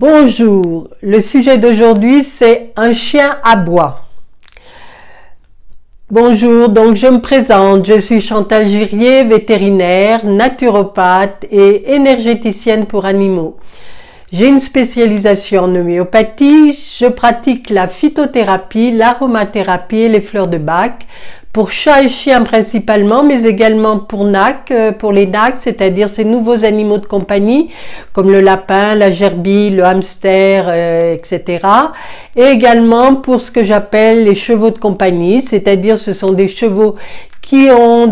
Bonjour, le sujet d'aujourd'hui c'est un chien aboie. Bonjour, donc je me présente, je suis Chantal Jurier, vétérinaire, naturopathe et énergéticienne pour animaux. J'ai une spécialisation en homéopathie, je pratique la phytothérapie, l'aromathérapie et les fleurs de bac, pour chats et chiens principalement, mais également pour NAC, pour les NAC, c'est-à-dire ces nouveaux animaux de compagnie, comme le lapin, la gerbille, le hamster, etc. Et également pour ce que j'appelle les chevaux de compagnie, c'est-à-dire ce sont des chevaux qui font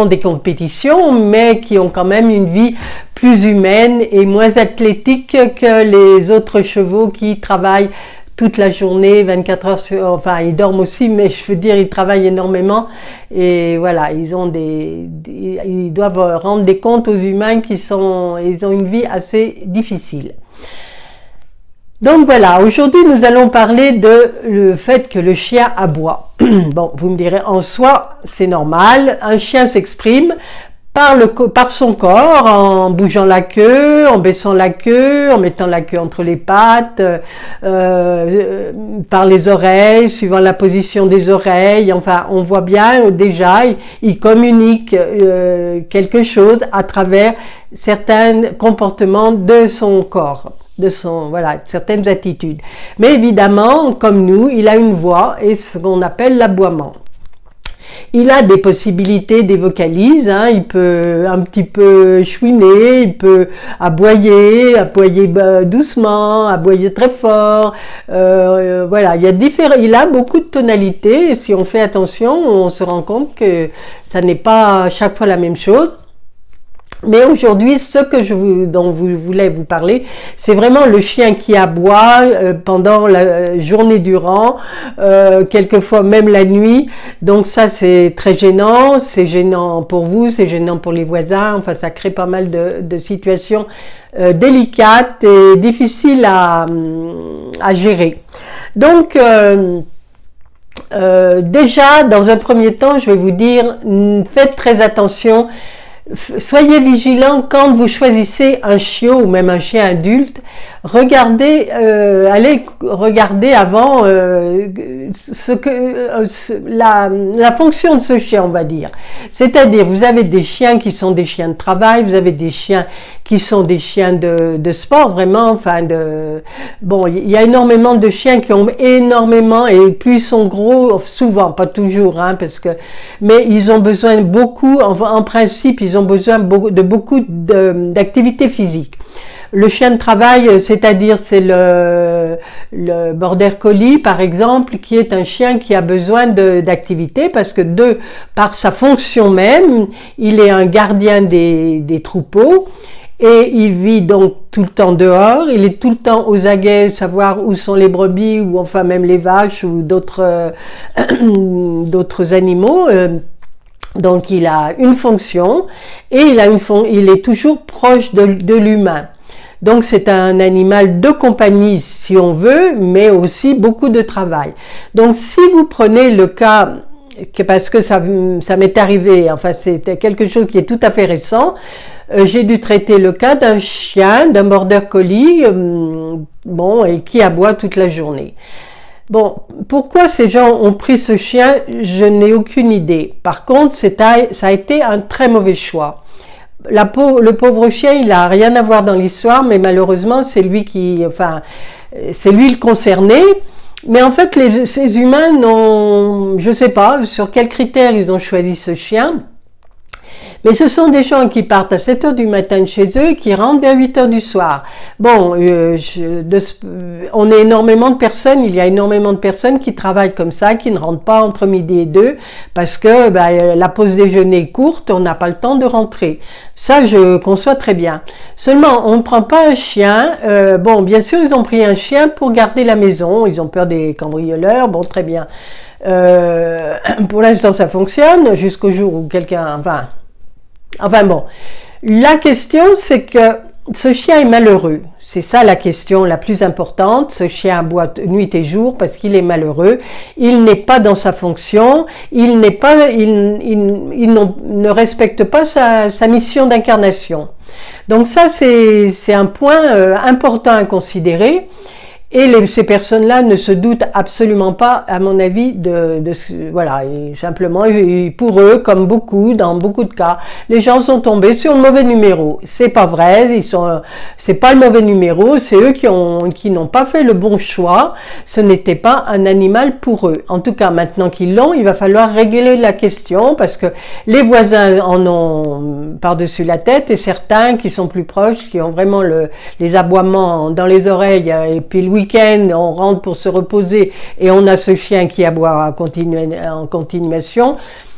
des compétitions, mais qui ont quand même une vie plus humaine et moins athlétique que les autres chevaux qui travaillent toute la journée, 24 heures sur, enfin ils dorment aussi, mais je veux dire ils travaillent énormément et voilà, ils doivent rendre des comptes aux humains ils ont une vie assez difficile. Donc voilà, aujourd'hui nous allons parler de le fait que le chien aboie. Bon, vous me direz, en soi c'est normal, un chien s'exprime par son corps, en bougeant la queue, en baissant la queue, en mettant la queue entre les pattes, par les oreilles, suivant la position des oreilles. Enfin, on voit bien déjà, il communique quelque chose à travers certains comportements de son corps, voilà, certaines attitudes. Mais évidemment, comme nous, il a une voix et ce qu'on appelle l'aboiement. Il a des possibilités, des vocalises, hein. Il peut un petit peu chouiner, il peut aboyer doucement, aboyer très fort. Voilà, il a beaucoup de tonalités et si on fait attention, on se rend compte que ça n'est pas à chaque fois la même chose. Mais aujourd'hui, dont je voulais vous parler, c'est vraiment le chien qui aboie pendant la journée durant, quelquefois même la nuit. Donc ça, c'est très gênant. C'est gênant pour vous, c'est gênant pour les voisins. Enfin, ça crée pas mal de situations délicates et difficiles à gérer. Donc déjà, dans un premier temps, je vais vous dire, faites très attention. Soyez vigilants quand vous choisissez un chiot ou même un chien adulte. Regardez, allez regarder avant la fonction de ce chien, on va dire. C'est-à-dire, vous avez des chiens qui sont des chiens de travail, vous avez des chiens qui sont des chiens de sport, vraiment. Enfin, bon, il y a énormément de chiens qui ont énormément, et plus ils sont gros, souvent, pas toujours, hein, mais ils ont besoin beaucoup, en principe, ils ont besoin de beaucoup d'activité physique. Le chien de travail, c'est-à-dire c'est le border collie par exemple, qui est un chien qui a besoin d'activité parce que par sa fonction même, il est un gardien des troupeaux et il vit donc tout le temps dehors, il est tout le temps aux aguets, savoir où sont les brebis ou enfin même les vaches ou d'autres animaux. Donc il a une fonction et il est toujours proche de l'humain. Donc c'est un animal de compagnie si on veut, mais aussi beaucoup de travail. Donc si vous prenez le cas, parce que ça m'est arrivé, enfin c'était quelque chose qui est tout à fait récent, j'ai dû traiter le cas d'un chien, d'un border collie, bon, et qui aboie toute la journée. Bon, pourquoi ces gens ont pris ce chien, je n'ai aucune idée. Par contre, ça a été un très mauvais choix. Le pauvre chien, il n'a rien à voir dans l'histoire, mais malheureusement, c'est lui c'est lui le concerné. Mais en fait, ces humains je ne sais pas sur quels critères ils ont choisi ce chien. Mais ce sont des gens qui partent à 7 heures du matin de chez eux et qui rentrent vers 8 heures du soir. Bon, on est énormément de personnes, il y a énormément de personnes qui travaillent comme ça, qui ne rentrent pas entre midi et 2 parce que la pause déjeuner est courte, on n'a pas le temps de rentrer. Ça, je conçois très bien. Seulement, on ne prend pas un chien. Bon, bien sûr, ils ont pris un chien pour garder la maison. Ils ont peur des cambrioleurs. Bon, très bien. Pour l'instant, ça fonctionne jusqu'au jour où quelqu'un... Enfin bon, la question c'est que ce chien est malheureux. C'est ça la question la plus importante. Ce chien aboie nuit et jour parce qu'il est malheureux. Il n'est pas dans sa fonction. Il ne respecte pas sa mission d'incarnation. Donc ça, c'est un point important à considérer. Et ces personnes-là ne se doutent absolument pas, à mon avis, voilà, et simplement, pour eux, comme beaucoup, dans beaucoup de cas, les gens sont tombés sur le mauvais numéro. C'est pas vrai, c'est pas le mauvais numéro, c'est eux qui n'ont pas fait le bon choix. Ce n'était pas un animal pour eux. En tout cas, maintenant qu'ils l'ont, il va falloir régler la question parce que les voisins en ont par-dessus la tête et certains qui sont plus proches, qui ont vraiment les aboiements dans les oreilles et puis le week-end, on rentre pour se reposer et on a ce chien qui aboie en continuation,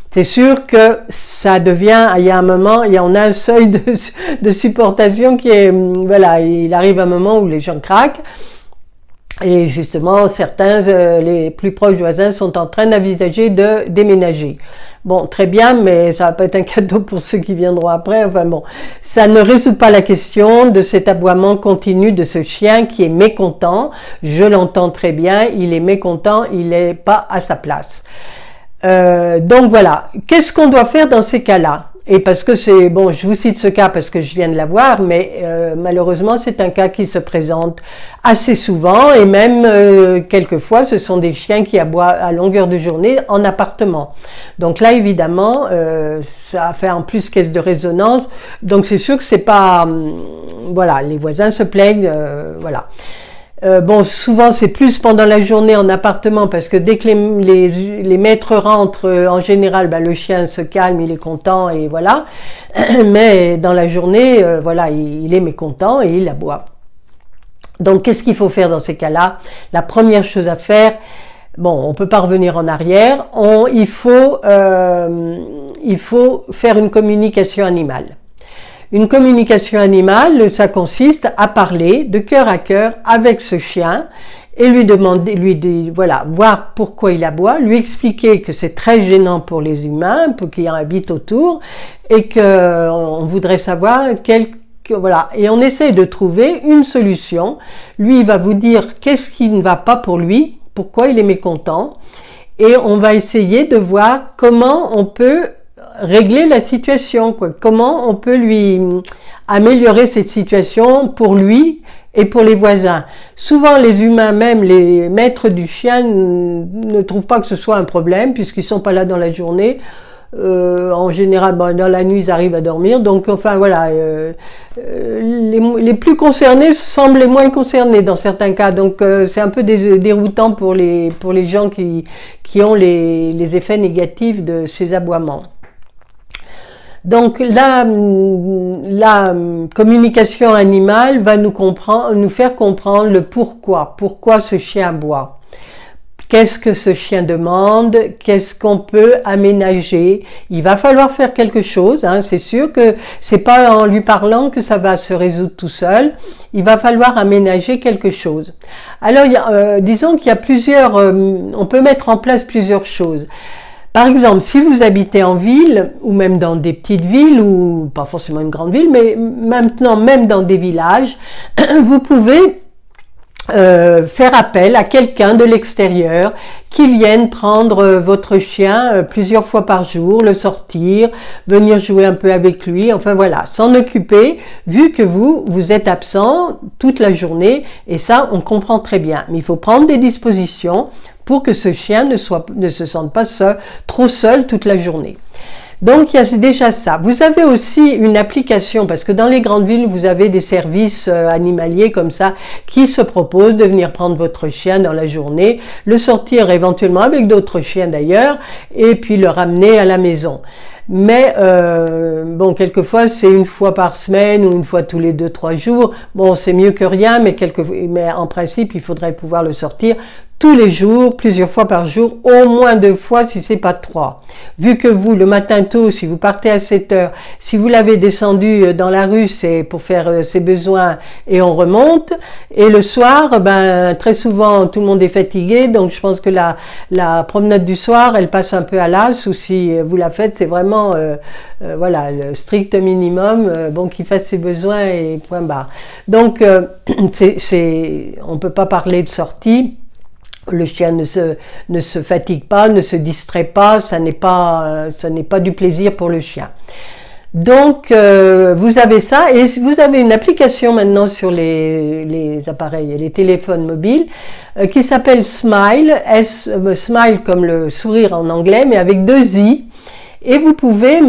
c'est sûr que ça devient, il y a un moment, on a un seuil de supportation qui est, voilà, il arrive un moment où les gens craquent. Et justement, certains, les plus proches voisins, sont en train d'envisager de déménager. Bon, très bien, mais ça va pas être un cadeau pour ceux qui viendront après. Enfin bon, ça ne résout pas la question de cet aboiement continu de ce chien qui est mécontent. Je l'entends très bien, il est mécontent, il n'est pas à sa place. Donc voilà, qu'est-ce qu'on doit faire dans ces cas-là? Et parce que c'est, bon, je vous cite ce cas parce que je viens de l'avoir, mais malheureusement c'est un cas qui se présente assez souvent et même quelquefois ce sont des chiens qui aboient à longueur de journée en appartement. Donc là évidemment ça fait en plus caisse de résonance, donc c'est sûr que c'est pas, voilà, les voisins se plaignent, voilà. Bon, souvent c'est plus pendant la journée en appartement parce que dès que les maîtres rentrent, en général, ben, le chien se calme, il est content et voilà. Mais dans la journée, voilà, il est mécontent et il aboie. Donc, qu'est-ce qu'il faut faire dans ces cas-là? La première chose à faire, bon, on peut pas revenir en arrière, il faut faire une communication animale. Une communication animale, ça consiste à parler de cœur à cœur avec ce chien et lui demander, voilà, voir pourquoi il aboie, lui expliquer que c'est très gênant pour les humains, pour qui habitent autour, et que on voudrait savoir voilà, et on essaie de trouver une solution. Lui, il va vous dire qu'est-ce qui ne va pas pour lui, pourquoi il est mécontent, et on va essayer de voir comment on peut régler la situation, quoi. Comment on peut lui améliorer cette situation pour lui et pour les voisins. Souvent les humains, même les maîtres du chien, ne trouvent pas que ce soit un problème puisqu'ils sont pas là dans la journée. En général, bon, dans la nuit, ils arrivent à dormir. Donc, enfin, voilà, les plus concernés semblent les moins concernés dans certains cas. Donc, c'est un peu déroutant pour les gens qui ont les effets négatifs de ces aboiements. Donc la communication animale va nous faire comprendre le pourquoi ce chien aboie. Qu'est-ce que ce chien demande? Qu'est-ce qu'on peut aménager? Il va falloir faire quelque chose, hein, c'est sûr que c'est pas en lui parlant que ça va se résoudre tout seul. Il va falloir aménager quelque chose. Alors, disons qu'il y a plusieurs, on peut mettre en place plusieurs choses. Par exemple, si vous habitez en ville, ou même dans des petites villes, ou pas forcément une grande ville, mais maintenant même dans des villages, vous pouvez faire appel à quelqu'un de l'extérieur qui vienne prendre votre chien plusieurs fois par jour, le sortir, venir jouer un peu avec lui, enfin voilà, s'en occuper, vu que vous êtes absent toute la journée, et ça on comprend très bien. Mais il faut prendre des dispositions pour que ce chien ne se sente pas trop seul toute la journée. Donc, il y a déjà ça. Vous avez aussi une application, parce que dans les grandes villes, vous avez des services animaliers comme ça, qui se proposent de venir prendre votre chien dans la journée, le sortir éventuellement avec d'autres chiens d'ailleurs, et puis le ramener à la maison. Mais bon, quelquefois c'est une fois par semaine ou une fois tous les 2-3 jours. Bon, c'est mieux que rien, mais en principe il faudrait pouvoir le sortir tous les jours, plusieurs fois par jour, au moins 2 fois si c'est pas 3. Vu que vous, le matin tôt, si vous partez à 7 heures, si vous l'avez descendu dans la rue, c'est pour faire ses besoins et on remonte. Et le soir, ben, très souvent, tout le monde est fatigué, donc je pense que la promenade du soir, elle passe un peu à l'as, ou si vous la faites, c'est vraiment, voilà, le strict minimum, bon, qu'il fasse ses besoins et point barre. Donc, on peut pas parler de sortie. Le chien ne se fatigue pas, ne se distrait pas, ça n'est pas du plaisir pour le chien. Donc, vous avez ça, et vous avez une application maintenant sur les appareils, les téléphones mobiles, qui s'appelle Smile, Smile comme le sourire en anglais, mais avec 2 i. Et vous pouvez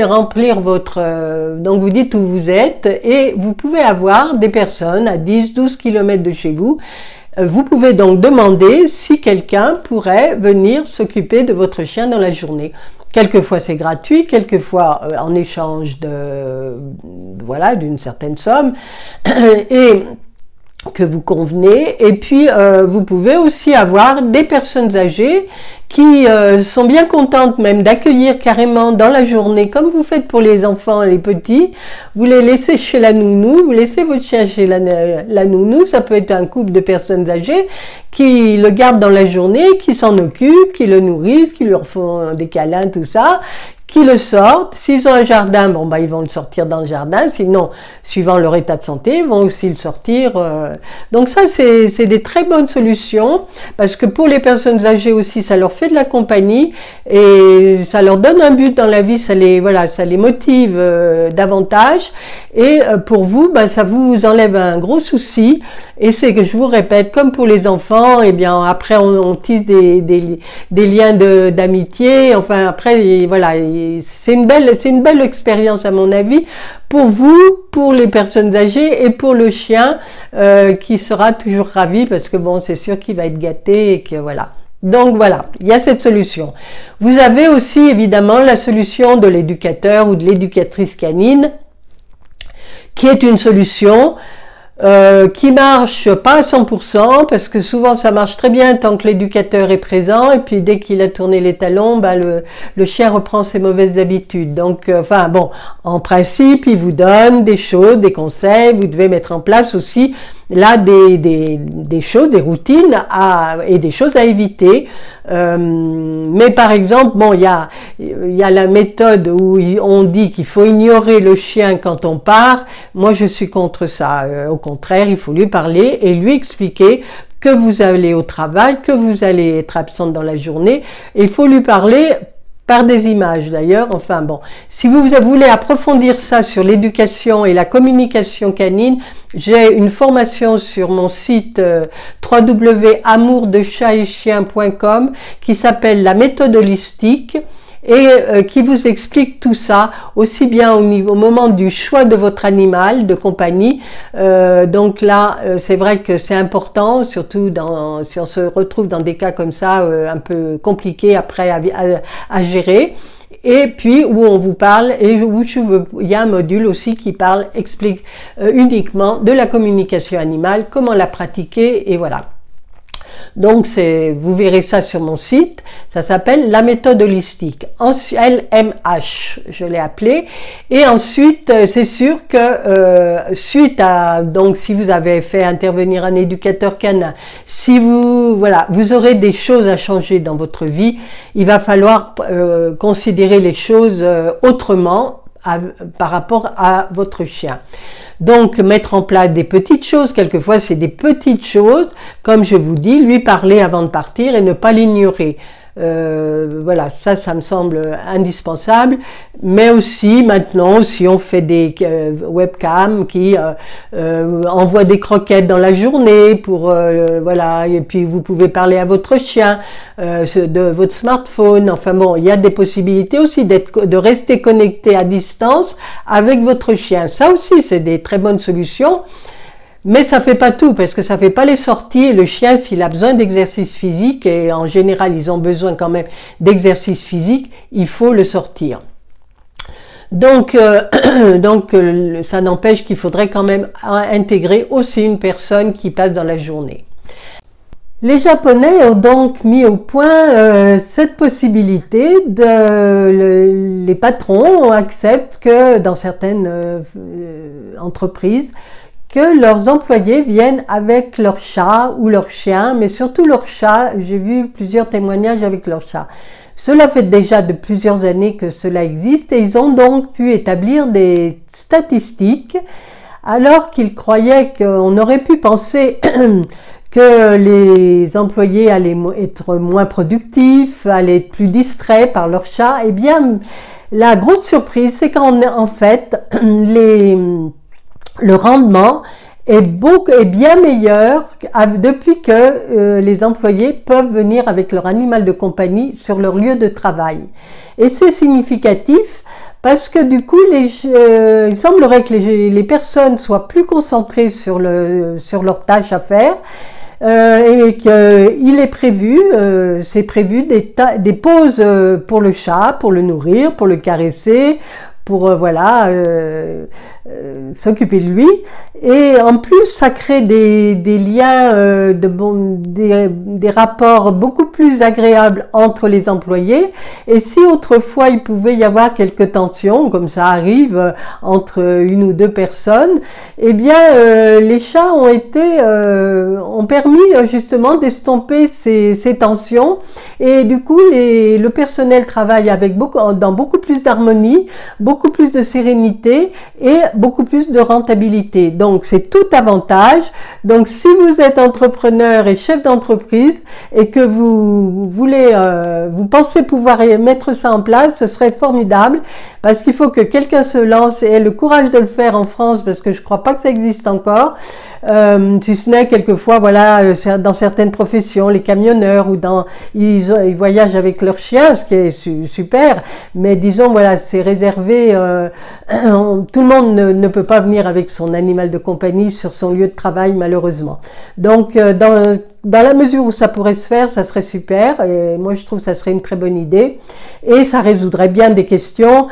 remplir donc vous dites où vous êtes, et vous pouvez avoir des personnes à 10-12 km de chez vous. Vous pouvez donc demander si quelqu'un pourrait venir s'occuper de votre chien dans la journée. Quelquefois c'est gratuit, quelquefois en échange voilà, d'une certaine somme, et que vous convenez. Et puis vous pouvez aussi avoir des personnes âgées qui sont bien contentes même d'accueillir carrément dans la journée, comme vous faites pour les enfants, les petits, vous les laissez chez la nounou, vous laissez votre chien chez la nounou, ça peut être un couple de personnes âgées qui le gardent dans la journée, qui s'en occupent, qui le nourrissent, qui leur font des câlins, tout ça, qui le sortent. S'ils ont un jardin, bon bah ils vont le sortir dans le jardin, sinon, suivant leur état de santé, ils vont aussi le sortir. Donc ça, c'est des très bonnes solutions, parce que pour les personnes âgées aussi, ça leur fait de la compagnie, et ça leur donne un but dans la vie, ça les motive davantage, et pour vous, bah, ça vous enlève un gros souci, et c'est que je vous répète, comme pour les enfants, et bien après on tisse des liens d'amitié, enfin après, voilà, c'est une belle expérience à mon avis pour vous, pour les personnes âgées et pour le chien qui sera toujours ravi, parce que bon, c'est sûr qu'il va être gâté et que voilà. Donc voilà, il y a cette solution. Vous avez aussi évidemment la solution de l'éducateur ou de l'éducatrice canine, qui est une solution qui marche pas à 100%, parce que souvent ça marche très bien tant que l'éducateur est présent, et puis dès qu'il a tourné les talons, bah le chien reprend ses mauvaises habitudes. Donc enfin bon, en principe il vous donne des choses, des conseils, vous devez mettre en place aussi là des choses, des routines et des choses à éviter. Mais par exemple, bon, il y a la méthode où on dit qu'il faut ignorer le chien quand on part. Moi je suis contre ça. Au contraire, il faut lui parler et lui expliquer que vous allez au travail, que vous allez être absente dans la journée, et il faut lui parler par des images d'ailleurs. Enfin bon, si vous voulez approfondir ça sur l'éducation et la communication canine, j'ai une formation sur mon site www.amourdechatetchien.com qui s'appelle la méthode holistique, et qui vous explique tout ça, aussi bien au moment du choix de votre animal de compagnie. Donc là, c'est vrai que c'est important, surtout si on se retrouve dans des cas comme ça, un peu compliqués après à gérer. Et puis où on vous parle, et où il y a un module aussi qui explique uniquement de la communication animale, comment la pratiquer, et voilà. Donc vous verrez ça sur mon site, ça s'appelle la méthode holistique, LMH, je l'ai appelé. Et ensuite, c'est sûr que suite à, donc si vous avez fait intervenir un éducateur canin, si vous aurez des choses à changer dans votre vie, il va falloir considérer les choses autrement par rapport à votre chien. Donc, mettre en place des petites choses, quelquefois c'est des petites choses, comme je vous dis, lui parler avant de partir et ne pas l'ignorer. Voilà, ça me semble indispensable. Mais aussi, maintenant, si on fait des webcams qui envoient des croquettes dans la journée pour, voilà, et puis vous pouvez parler à votre chien de votre smartphone. Enfin bon, il y a des possibilités aussi de rester connecté à distance avec votre chien. Ça aussi, c'est des très bonnes solutions. Mais ça fait pas tout, parce que ça fait pas les sorties, et le chien, s'il a besoin d'exercice physique, et en général ils ont besoin quand même d'exercice physique, il faut le sortir. Donc, ça n'empêche qu'il faudrait quand même intégrer aussi une personne qui passe dans la journée. Les Japonais ont donc mis au point cette possibilité les patrons acceptent que dans certaines entreprises, que leurs employés viennent avec leur chat ou leur chien, mais surtout leur chat. J'ai vu plusieurs témoignages avec leur chat. Cela fait déjà de plusieurs années que cela existe et ils ont donc pu établir des statistiques alors qu'ils croyaient qu'on aurait pu penser que les employés allaient être moins productifs, allaient être plus distraits par leur chat. Eh bien, la grosse surprise, c'est qu'en fait, le rendement est bien meilleur depuis que les employés peuvent venir avec leur animal de compagnie sur leur lieu de travail. Et c'est significatif parce que du coup, il semblerait que les personnes soient plus concentrées sur leurs tâches à faire. Et qu'il est prévu, c'est prévu des pauses pour le chat, pour le nourrir, pour le caresser, pour s'occuper de lui. Et en plus, ça crée des liens, des rapports beaucoup plus agréables entre les employés. Et si autrefois il pouvait y avoir quelques tensions, comme ça arrive entre une ou deux personnes, eh bien les chats ont permis justement d'estomper ces tensions. Et du coup, le personnel travaille dans beaucoup plus d'harmonie, beaucoup plus de sérénité et beaucoup plus de rentabilité. Donc, c'est tout avantage. Donc, si vous êtes entrepreneur et chef d'entreprise et que vous pensez pouvoir mettre ça en place, ce serait formidable parce qu'il faut que quelqu'un se lance et ait le courage de le faire en France parce que je crois pas que ça existe encore. Si ce n'est quelquefois, dans certaines professions, les camionneurs ils voyagent avec leurs chiens, ce qui est super, mais disons, c'est réservé, tout le monde ne peut pas venir avec son animal de compagnie sur son lieu de travail, malheureusement. Donc, dans la mesure où ça pourrait se faire, ça serait super, et moi je trouve que ça serait une très bonne idée, et ça résoudrait bien des questions,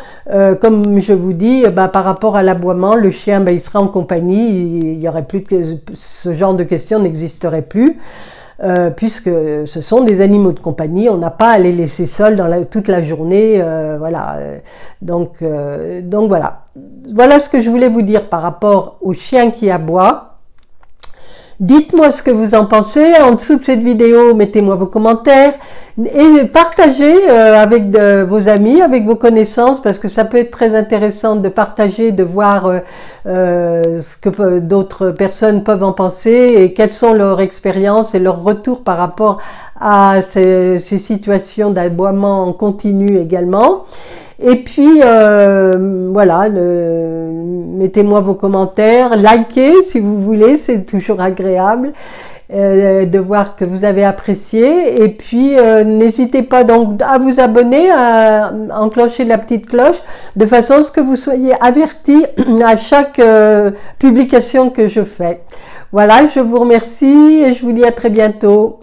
comme je vous dis, par rapport à l'aboiement, le chien, il sera en compagnie, il y aurait plus ce genre de questions n'existerait plus, puisque ce sont des animaux de compagnie, on n'a pas à les laisser seuls toute la journée, donc voilà. Voilà ce que je voulais vous dire par rapport au chien qui aboie. Dites-moi ce que vous en pensez. En dessous de cette vidéo, mettez-moi vos commentaires et partagez avec vos amis, avec vos connaissances, parce que ça peut être très intéressant de partager, de voir ce que d'autres personnes peuvent en penser et quelles sont leurs expériences et leurs retours par rapport à ces situations d'aboiement en continu également. Et puis, mettez-moi vos commentaires, likez si vous voulez, c'est toujours agréable de voir que vous avez apprécié. Et puis, n'hésitez pas donc à vous abonner, à enclencher la petite cloche, de façon à ce que vous soyez avertis à chaque publication que je fais. Voilà, je vous remercie et je vous dis à très bientôt.